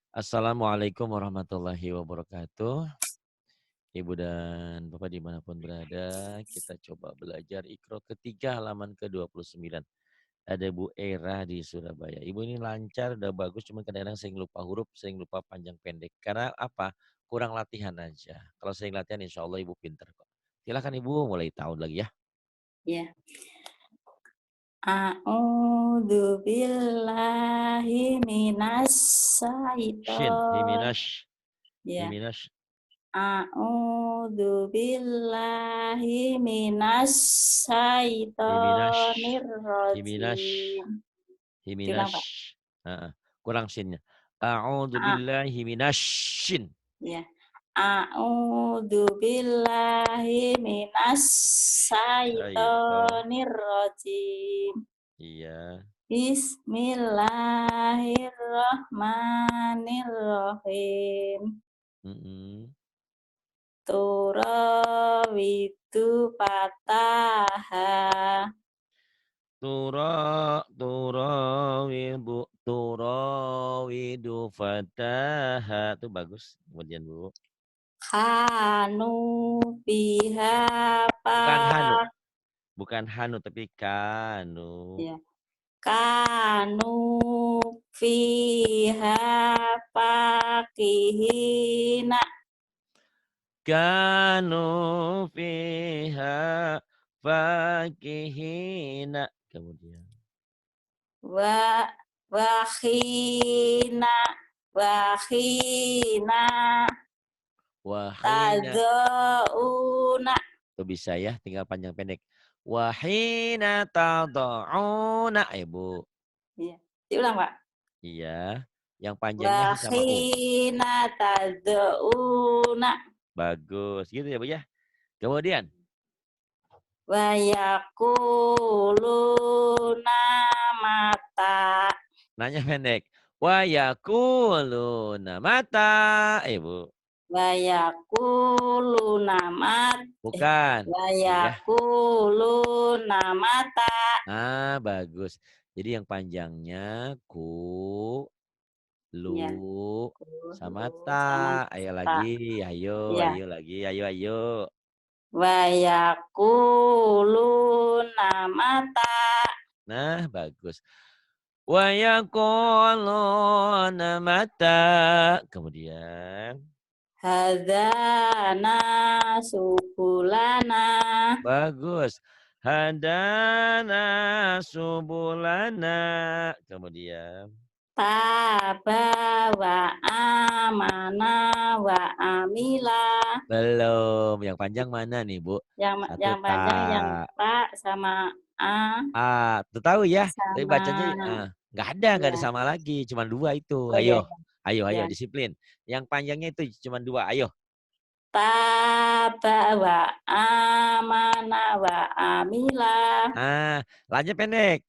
Assalamualaikum warahmatullahi wabarakatuh. Ibu dan Bapak dimanapun berada, kita coba belajar Iqra ketiga halaman ke-29. Ada Bu Era di Surabaya. Ibu ini lancar, udah bagus, cuma kadang-kadang sering lupa huruf, sering lupa panjang pendek. Karena apa? Kurang latihan aja. Kalau sering latihan insya Allah Ibu pinter kok. Silakan Ibu mulai tahun lagi ya. Ya. A'udzu billahi minas Shin, syaiton. himinash, Ya. himinash, A'udzu billahi minas himinash, syaitonir himinash, rajim. Diulang, Pak. himinash. Kurang shinnya. A A'udzubillahi minasy shin. ya. A'udzu billahi minas Syaiton. syaitonir rajim. Iya. Bismillahirrahmanirrahim. Mm-mm. Turawidu pataha. Turawidu fataha. Itu bagus. Kemudian Bu. Hanu biha Bukan hanu. pak. Bukan hanu tapi kanu. Ya. Kanu fiha pakihina. Kanu fiha fakihina. Kemudian. Wa wahina. Wahina. Wahina. Tadzauna. Itu bisa ya, tinggal panjang pendek. Wahina tada'una. Bu. Iya. Diulang, Pak. Iya. Yang panjangnya H sama U. Wahina tadzauna. Bagus. Gitu ya Bu ya. Kemudian. Wayakuluna mata. Nanya pendek. Wa yakuluna mata. Bu. Wayakuluna mat. Bukan. Ya. Wayakuluna mata. Bagus. Jadi yang panjangnya ku, Ya. lu, sama Kulu sama ta. Ayo ta. lagi. Ayo, Ya. ayo lagi. Ayo, ayo. Wayakuluna mata. Nah, bagus. Wa yaquluna mata. Kemudian. Hadana subulana. Bagus. Hadana subulana. Kemudian. Taba wa amana wa amila. Belum. Yang panjang mana nih, Bu? Satu Yang ta. panjang yang pa sama a Tuh tahu ya. Tapi sama bacanya nggak ada ya. sama lagi. Cuma dua itu. Oh ya, Ayo. Ayo, ayo. ya. Disiplin. Yang panjangnya itu cuma dua. Ayo. Taba wa amana wa amila. Lanjut pendek.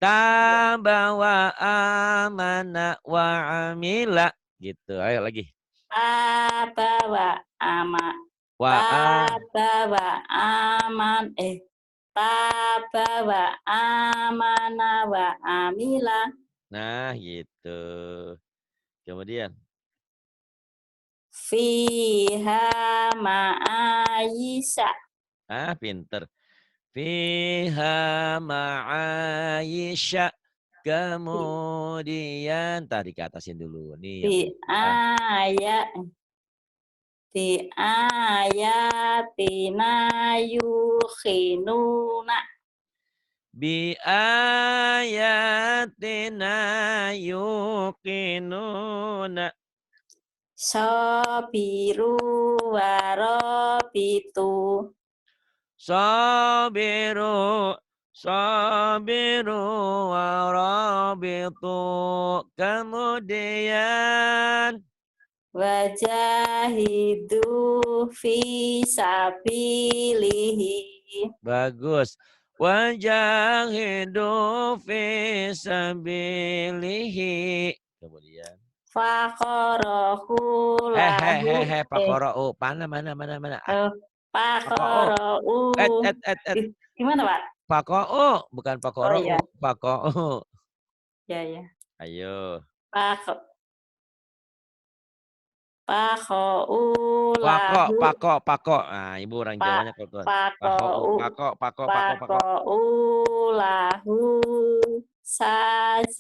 Tabawa amana wa amila. Gitu. Ayo lagi. Taba wa ama. Wa Taba wa aman. Taba wa amana wa amila. Nah, gitu. Kemudian. Fiha ma'ayisa. Pinter. Fiha ma'ayisha. Kemudian tadi ke atasin dulu. Nih yang Fi susah. ayat fi ayatina yukhinuna. Bi ayatina yuqinuna. Sabiru warabitu. Sabiru. Sabiru warabitu. Kemudian. Wajahidu fi sabilihi. Bagus. Wajahidu fi sabilihi. Kemudian. Faqarahu lahu. Pak Korou. Mana. Pak Korou. Faqarahu. Et. Gimana, Pak? Pak Korou. Bukan Pak Oh Korou. ya, Pak Korou. ya. Ayo. Pak Pako'ulahu. Pako. Nah, Ibu orang Jawanya kebetulan. Pako. Pako'ulahu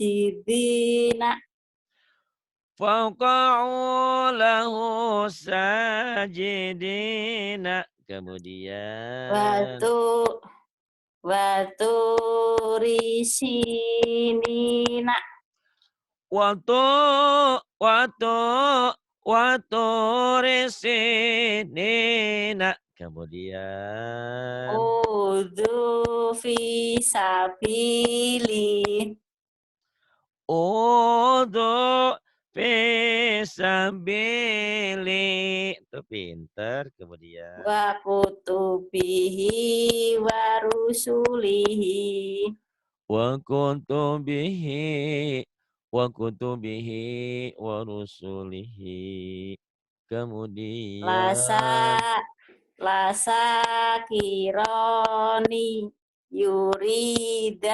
sajidina. Faqa'u lahu sajidina. Kemudian Watu risinina. Waktu risinina. Kemudian Udhu fisabili. Udu fisabili. Itu pinter. Kemudian Wa kutubihi wa rusulihi. wa kutubihi wa rusulihi. Kemudian Lasa kironi yuridani.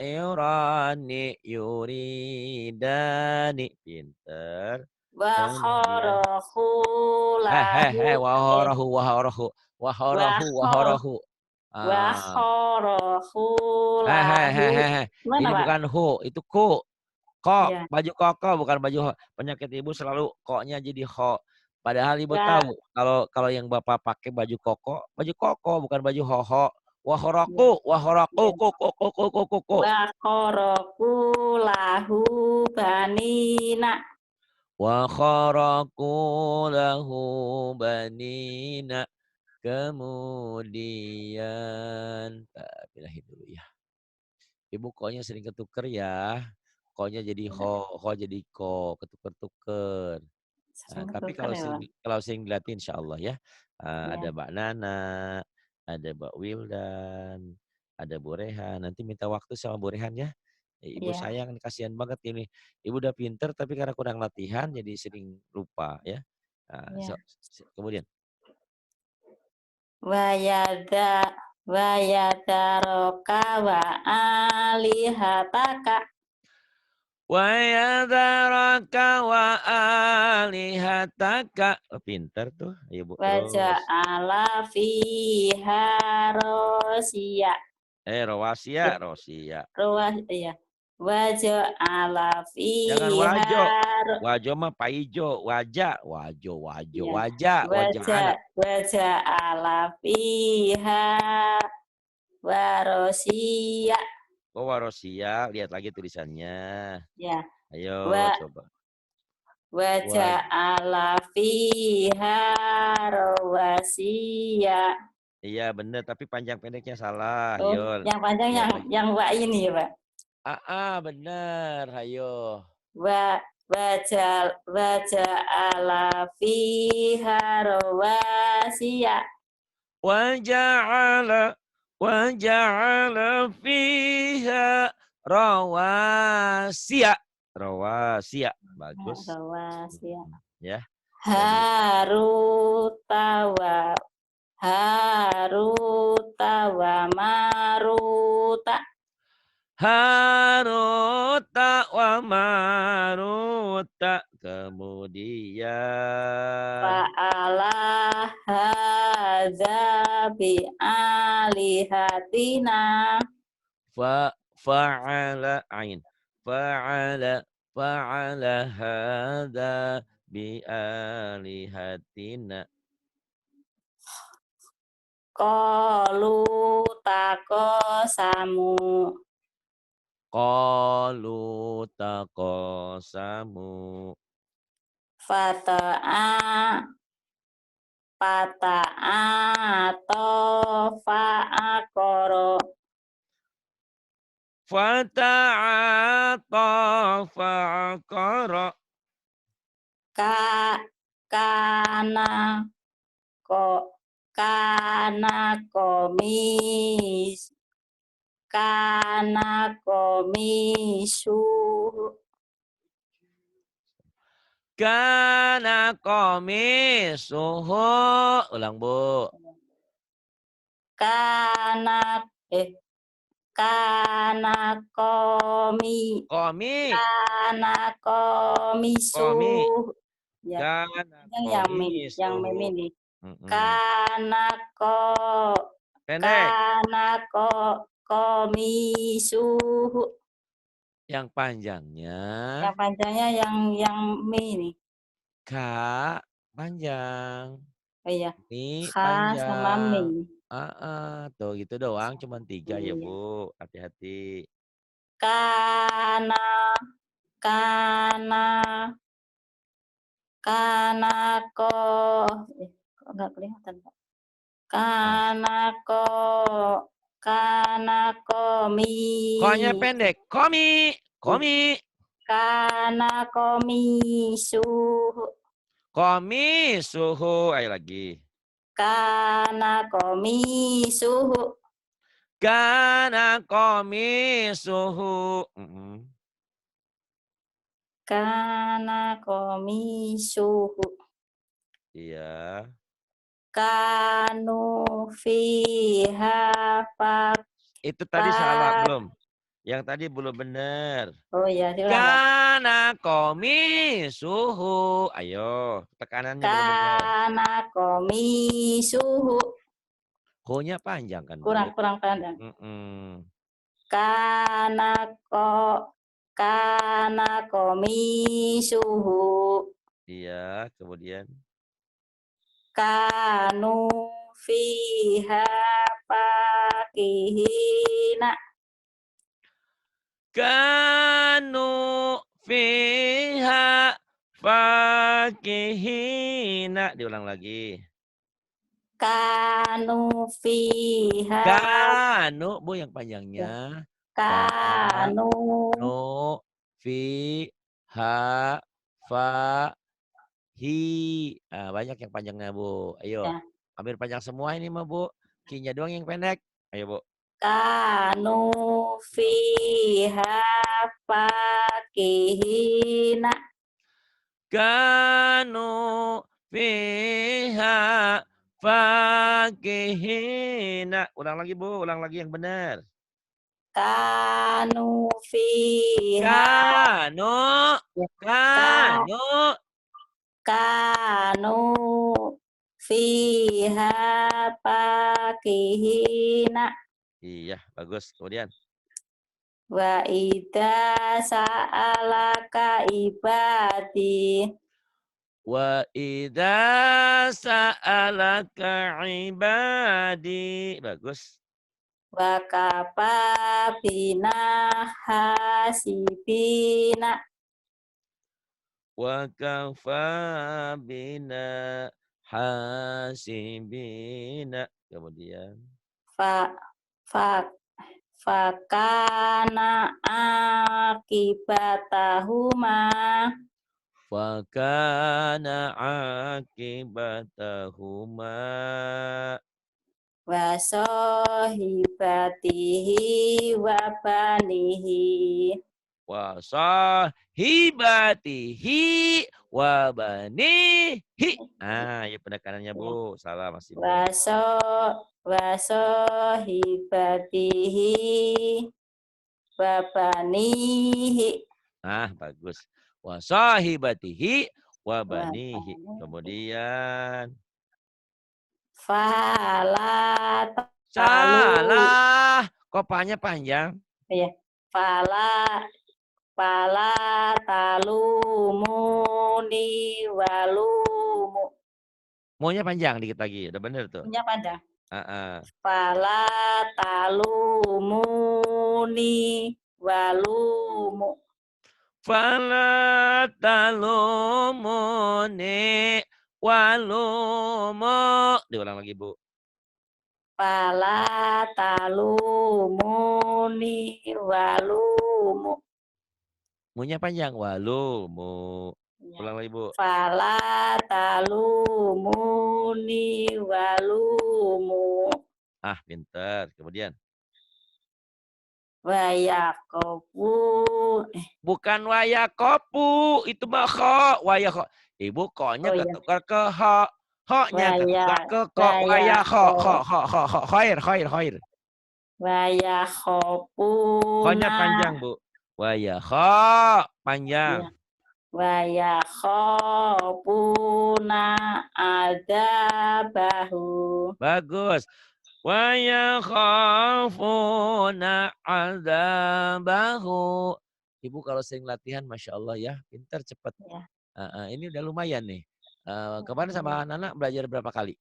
Lasahirani yuridani. Pinter. Wa Kemudian kharahu lahu. waharahu. Wa kharahu lahu. Mana, Ini Pak? bukan hu, itu ku. Kok, Ya. baju koko bukan baju ho. Penyakit Ibu selalu koknya jadi ho. Padahal Ibu Wa tahu kalau yang Bapak pakai baju koko bukan baju hoho. ya. Waharaku, Ya. ku. Wa kharaku lahu banina. Wa kharaku lahu banina. Kemudian pilahin dulu ya. Ibu koknya sering ketuker ya. Koknya jadi ho jadi ko, ketuker-tuker. Nah, Sering tapi ketuker ya, Pak? kalau sering dilatih insya Allah ya. Ya. Ada Mbak Nana, ada Mbak Wildan, ada Bu Rehan. Nanti minta waktu sama Bu Rehan ya. Ibu Ya. sayang, kasihan banget ini. Ibu udah pinter tapi karena kurang latihan jadi sering lupa ya. Nah, Ya. kemudian. Wayadaroka wa alihataka. Wa yadaraka wa alihataka. Oh, pinter tuh. Ayo Bu, terus. Waja'ala fiha rosiya. Rosia. Ya. Waja'ala Jangan fiha. wajo mah paijo, wajo, Ya. waja'ala. Waja'ala fiha warosiya. Oh, warosia, lihat lagi tulisannya. Ya. Ayo coba. Waja'ala fiha rawasiya. Iya bener, tapi panjang pendeknya salah. Oh, Ayo, yang panjang lihat lagi. yang wa ini ya, Pak. Bener. Ayo. Waja'ala fiha rawasiya. Waja'ala fiha rawasiya. Bagus. Rawasiya. Ya. Haruta wa maruta. Haruta wa maruta. Kemudian Fa'ala hadza bi alihatina. fa'ala ain. Fa'ala hadza bi alihatina. Qalu taqasamu. Fata'ato fa'akoro. Fata'ata fa'akara. Kana komisu. Kana komisuhu. Ulang Bu. Kana Kana komi. Komi. Kana komisu. Komi. Ya, Kana yang mim komisuhu. ini. Mm-mm. Kana Pendek. komisuhu. Yang panjangnya. Yang panjangnya yang mi ini. Ka panjang. Oh iya. Mi Ka sama panjang. mi. Tuh gitu doang, cuman 3 ya Iya. Bu. Hati-hati. Kana kok nggak kelihatan Pak. Kana komi. Ko-nya pendek. Komi. Komi. Kana komisuhu. Komi suhu. Ayo lagi. Kana komisuhu. Kana komi suhu. Kana komisuhu. Iya. Kanu fiha pak. Itu tadi salah belum? Yang tadi belum benar. Oh iya, diulang Pak. Kana komi suhu. Ayo, tekanannya belum benar. Kana komisuhu. Ko-nya panjang kan, Bu? Kurang pandang. Mm-mm. Kana komisuhu. Iya, kemudian. Kanu fiha fakihina. Kanu fiha fakihina. Diulang lagi. Kanu fiha. Kanu, Bu, yang panjangnya. Kanu. No, fi, ha, fa, hi. Banyak yang panjangnya, Bu. Ayo. Ya. Hampir panjang semua ini mah, Bu. Ki-nya doang yang pendek. Ayo, Bu. Kanu fiha fakihina. Kanu fiha fakihina. Ulang lagi, Bu. Ulang lagi yang benar. Kanu fiha. Kanu. Kanu. Kanu fiha fakihina. Iya, bagus. Kemudian. Wa idza sa'alaka ibadi. Wa idza sa'alaka ibadi. Bagus. Wa kafa bina hasibina. Wa kafa bina hasibina. Kemudian. Fakana akibatahuma. Fakana akibatahuma. Wa sahibatihi wa banihi. Wa sahibatihi wa banihi. Ya penekanannya, Bu. Salah masih, Bu. Wa sahibatihi wa banihi. Bagus. Wa sahibatihi wa banihi. Kemudian. Fala Salah. Kopanya panjang. Ya. Fala talumuni walumu. Maunya panjang dikit lagi. Udah bener tuh. Punya panjang. Uh-uh. Fala talumuni walumu. Fala talumuni walumu. Diulang lagi, Bu. Fala talumuni walumu. Munya panjang. Walumu. Ulang lagi, Bu. Fala talumuni walumu. Pinter. Kemudian. Wayakobu. Bukan wayakopu. Itu mah kho. Wayako. Ibu ko-nya ketukar ke ho. Ho-nya ketukar ke ko. Wayako. Khair. Wa Kho-nya yakhafuna. panjang, Bu. Wa ya kho, panjang. Ya. Wa yakhafuna adzabahu. Bagus. Wa yakhafuna adzabahu. Ibu kalau sering latihan, Masya Allah ya, pintar cepat. Ya. Ini udah lumayan nih. Kemarin Ya. sama anak-anak belajar berapa kali?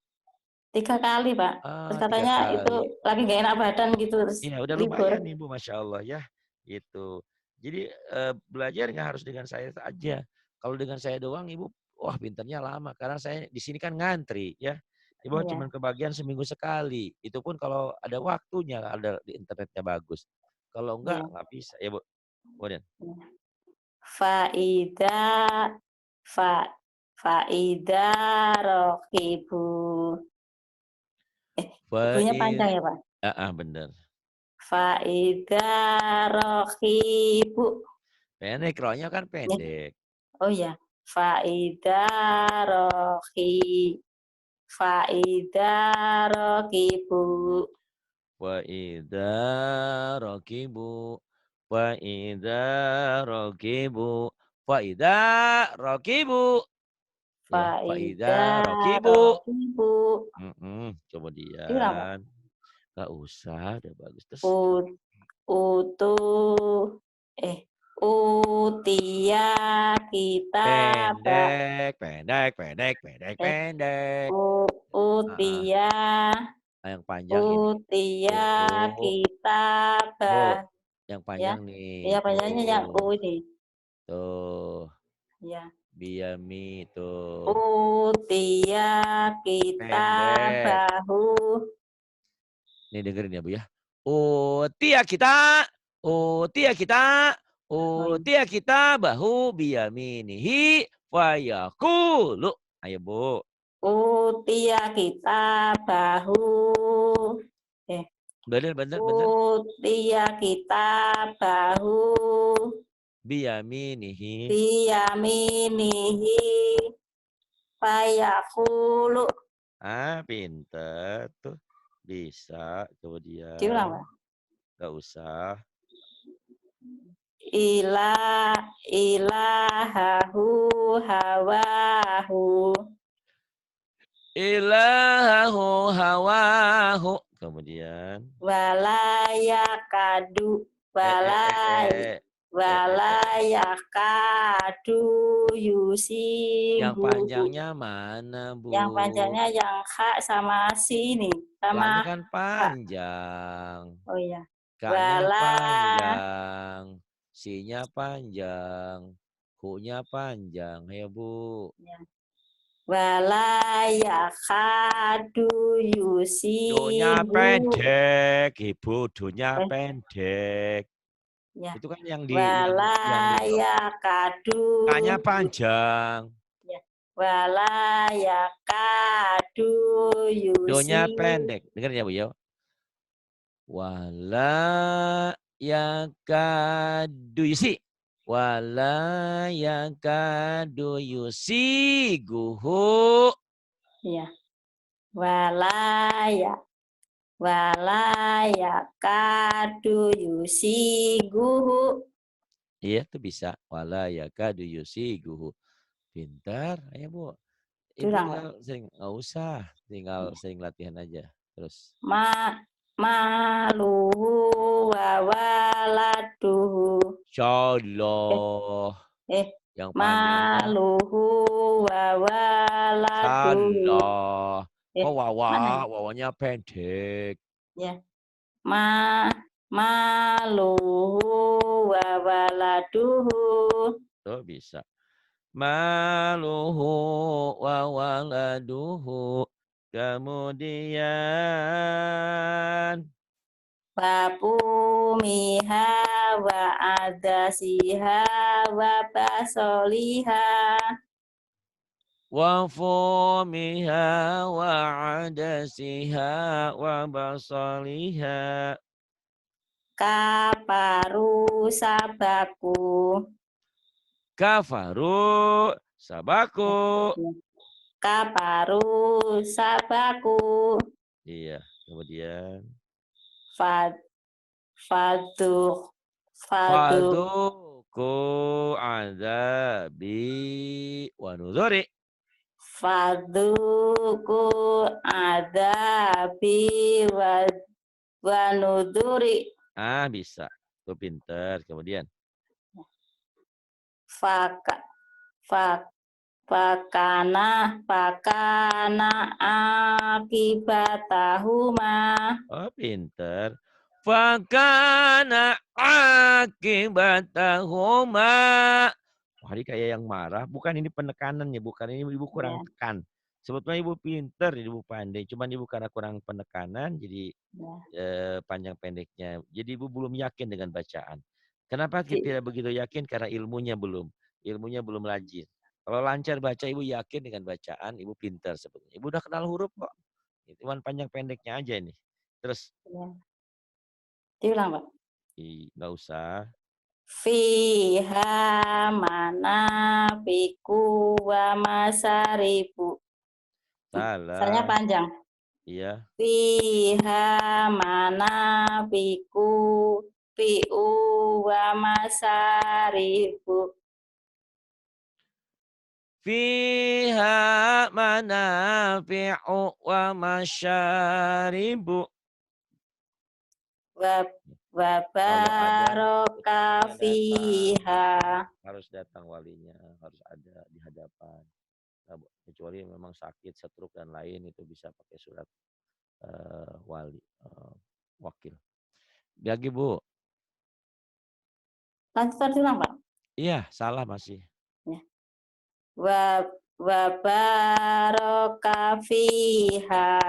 3 kali, Pak. Terus Tiga katanya itu kali. lagi nggak enak badan gitu, terus Iya, udah libur. lumayan Ibu, Masya Allah ya. Gitu. Jadi belajar nggak harus dengan saya saja. Kalau dengan saya doang Ibu, wah pinternya lama. Karena saya di sini kan ngantri ya. Ibu cuma Iya. kebagian seminggu sekali. Itu pun kalau ada waktunya, ada di internetnya bagus. Kalau enggak, Iya. nggak bisa ya Bu. Kemudian, Iya. Faida fa faida rokibu. Ibunya Fa'id, panjang ya, Pak? bener. Faida rokibu. Pendek, rohnya kan Ya. pendek. Oh ya. Faida roki. Faida rokibu. Wa idza rakibu wa idza rakibu fa idza rakibu ya fa Faida idza rakibu rokibu. Diulang, Pak. kemudian enggak usah udah bagus terus Ut, utu, eh, utia kita, pendek pendek pendek pendek eh, pendek Heeh. utia, Yang panjang ini utia tuh kita, Bu yang ya, panjang ya nih panjangnya yang tuh ini, tuh ya. biyami tuh Utia kita pendek. bahu, Nih dengerin ya Bu ya. Utia kita, oh, iya. utia kita bahu biyaminihi fayaqulu. Ayo Bu. Utia kita bahu, eh, Bener, bener, bener. utia kita bahu, Biyaminihi. biyaminihi fayaqulu. Pinter tuh. Bisa. Diulang, Kemudian. Pak. Gak usah. Ilahahu hawahu Ilahu hawahu. Kemudian. walayakadu Eh, eh, eh, walay eh. walayakadu Yang yusibuhu. panjangnya mana, Bu? Yang panjangnya yang hak sama sini K-nya sama kan hak. panjang. Oh iya. K-nya Wala panjang. C-nya panjang. Hu-nya panjang. Ayo, Bu. ya. Walayakadu Do-nya yusibu. pendek, Ibu. Do-nya Eh, pendek. ya. Itu kan yang di Walayakadu. K-nya panjang. Ya. Walayakadu Do-nya yusi. pendek. Dengar ya, Bu ya. Wala yakadu yusi. Wala yakadu yusiguhu. Ya. Walaya. Walayakadu yusiguhu. Iya tuh bisa. Wala yakadu yusiguhu. Pintar. Ayo Bu. Ibu Curang, Pak. tinggal sering. Nggak usah. Tinggal sering latihan aja. Terus. Ma maluhu wa waladuhu. Eh, Syallah. eh, Yang panjangnya. maluhu wa waladuhu. Salah. Kok Mana wawa? ya? Wawanya pendek. Ya. Ma maluhu wa waladuhu. Tuh bisa. Maluhu wa waladuhu. Kemudian. Wapumiha wa adasiha wa basoliha. Wa fumiha wa adasiha wa basaliha. Kaparu sabaku. Kafaru sabaku. Kaparu sabaku. Iya, kemudian. Fadu. Fadu. Fadzuku adzabi wa nuzuri. Faduku adabi wa nuduri. Ah, bisa. Tuh pinter. Kemudian. Faka. Fak. Pakana akibatahuma. Oh, pinter. Fakana akibatahuma. Wah, ini kayak yang marah. Bukan ini penekanannya. Bukan ini ibu kurang Ya, tekan. Sebetulnya ibu pinter, ibu pandai. Cuman ibu karena kurang penekanan, jadi ya. panjang pendeknya. Jadi ibu belum yakin dengan bacaan. Kenapa kita Di- tidak begitu yakin? Karena ilmunya belum. Ilmunya belum rajin. Kalau lancar baca, ibu yakin dengan bacaan, ibu pinter sebetulnya. Ibu udah kenal huruf kok. Cuman panjang pendeknya aja nih. Terus, ya. Diulang, Pak. nggak usah. Fiha manafiku wa masaribu. Misalnya Salah. panjang. Iya. Fiha manafiku fi'u wa masaribu. Fiha manafi'u wa masyaribu. Wa Kalau ada, baraka walinya datang. fiha. Harus datang walinya. Harus ada di hadapan. Nah, kecuali memang sakit, stroke dan lain itu bisa pakai surat wali, wakil. Lagi Bu. Lanjutan diulang, Pak. Iya, salah masih. Ya. Wa baraka fiha.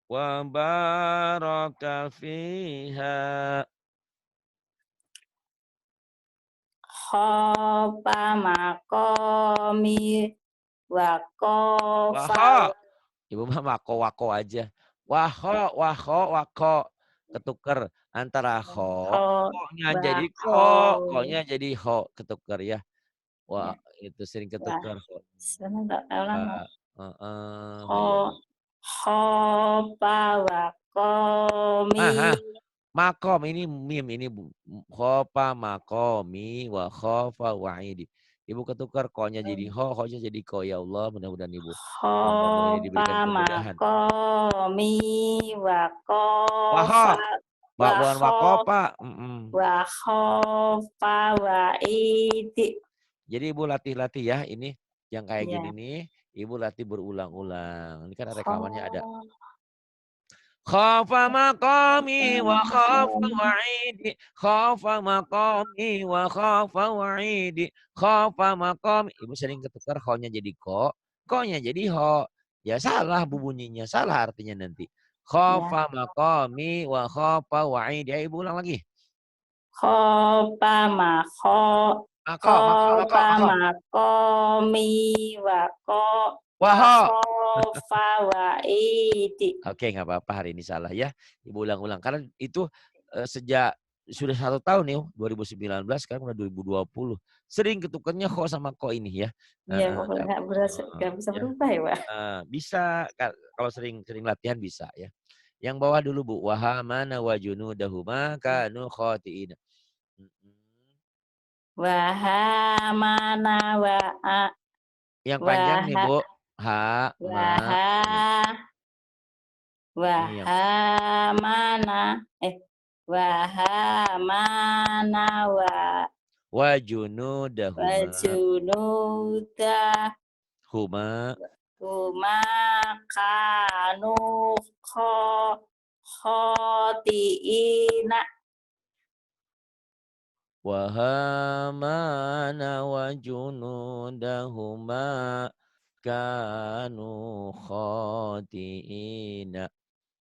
Wa baraka fiha. Khofa makomi wa kofa. Waho. Ibu mah wako-wako aja. Waho, waho, wako. Ketuker antara ho, ko-nya Wa jadi kho. ko-nya jadi ho. Ketuker ya. Wah, Ya. itu sering Wah, ketuker. sebentar, ulang. Kho, Iya. khofa wa komi. Makom ini mim ini khofa makomi wa khofa wa'idi. Ibu ketukar ko-nya jadi ho-nya jadi ko. Ya Allah, mudah-mudahan Ibu ini Khofa diberikan kemudahan. makomi wa kofa. Waho, Wa bukan wako kho. Pak. Wa khofa wa idi. Jadi Ibu latih-latih ya ini yang kayak Ya. gini nih, Ibu latih berulang-ulang. Ini kan rekamannya ada. Kho. Khafa maqami wa khafa wa'idi. Khafa maqami wa khafa wa'idi. Khafa maqami. Ibu sering ketukar kho-nya jadi ko, ko-nya jadi ho. Ya salah bu bunyinya, salah artinya nanti. Ya. Khafa maqami wa khafa wa'idi. Ayo Ibu ulang lagi. Khofa makho. Khofa Mako. makomi wa wa Waho. khofa wa idi. Oke, nggak apa-apa hari ini salah ya. Ibu ulang-ulang. Karena itu sejak sudah 1 tahun nih, 2019, sekarang udah 2020. Sering ketukernya kok sama kok ini ya. Iya, pokoknya nggak bisa Ya. berubah ya, Pak. Bisa, kalau sering latihan bisa ya. Yang bawah dulu Bu. Wahamana wa junudahuma kanu khoti'ina. Wahamana wa Yang panjang nih waha Bu. Ha, ma. waha Ini yang wahamana wahamana wa junudahuma. wajunuda Huma. huma kanu khotiina. Wahamana wa junudahuma kanu khati'ina.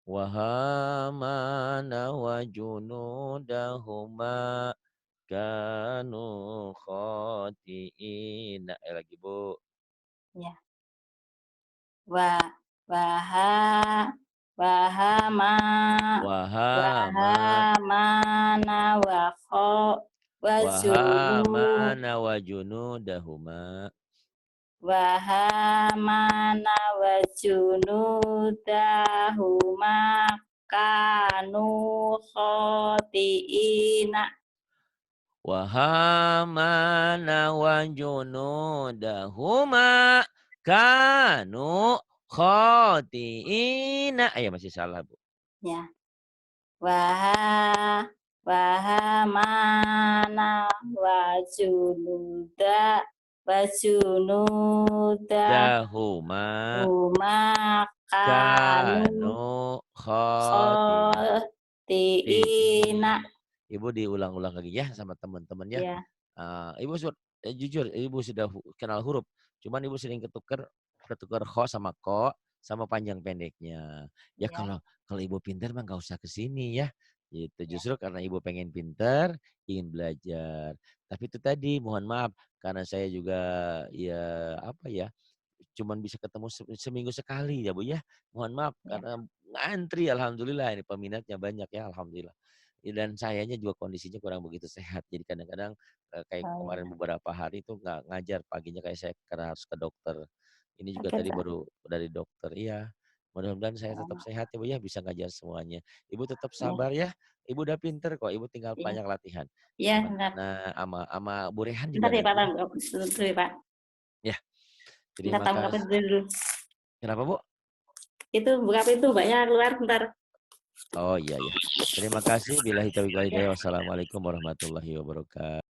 Wahamana wa junudahuma kanu khati'ina. Lagi Bu. Ya. Wahamana Wahamana wa junudahuma. Wahamana wa junudahuma kanu khotiina. Wa hamana wa junudahuma kanu khati'ina. Masih salah, Bu. Ya. Wahamana wajunuda Dahuma huma kanu kanu khati'ina. khotiina. Ibu diulang-ulang lagi ya sama teman-teman ya. Ya, Ibu jujur ibu sudah kenal huruf, cuman ibu sering ketukar kho sama ko sama panjang pendeknya. Ya ya, kalau ibu pintar mah nggak usah ke sini ya. Gitu. ya, Justru karena ibu pengen pintar, ingin belajar. Tapi itu tadi mohon maaf karena saya juga ya apa ya, cuman bisa ketemu seminggu sekali ya Bu ya. Mohon maaf ya. karena ngantri alhamdulillah ini peminatnya banyak ya alhamdulillah. Dan sayanya juga kondisinya kurang begitu sehat. Jadi kadang-kadang kayak Oh kemarin ya, beberapa hari itu nggak ngajar paginya kayak saya karena harus ke dokter. Ini juga oke tadi Pak. baru dari dokter. Iya. Mudah-mudahan saya tetap Oh, sehat ya Bu ya bisa ngajar semuanya. Ibu tetap ya, sabar ya. Ibu udah pinter kok. Ibu tinggal ya, banyak latihan. ya, Sama bentar, sama Bu Rehan juga bentar ya Pak, nanti ya. sebentar ya Pak. Ya, Bentar terima tamu kapten kasih. dulu. Kenapa Bu? Itu buka pintu, Mbaknya keluar bentar. Oh iya ya. Terima kasih. Billahi taufiq wal Ya. hidayah. Wassalamualaikum warahmatullahi wabarakatuh.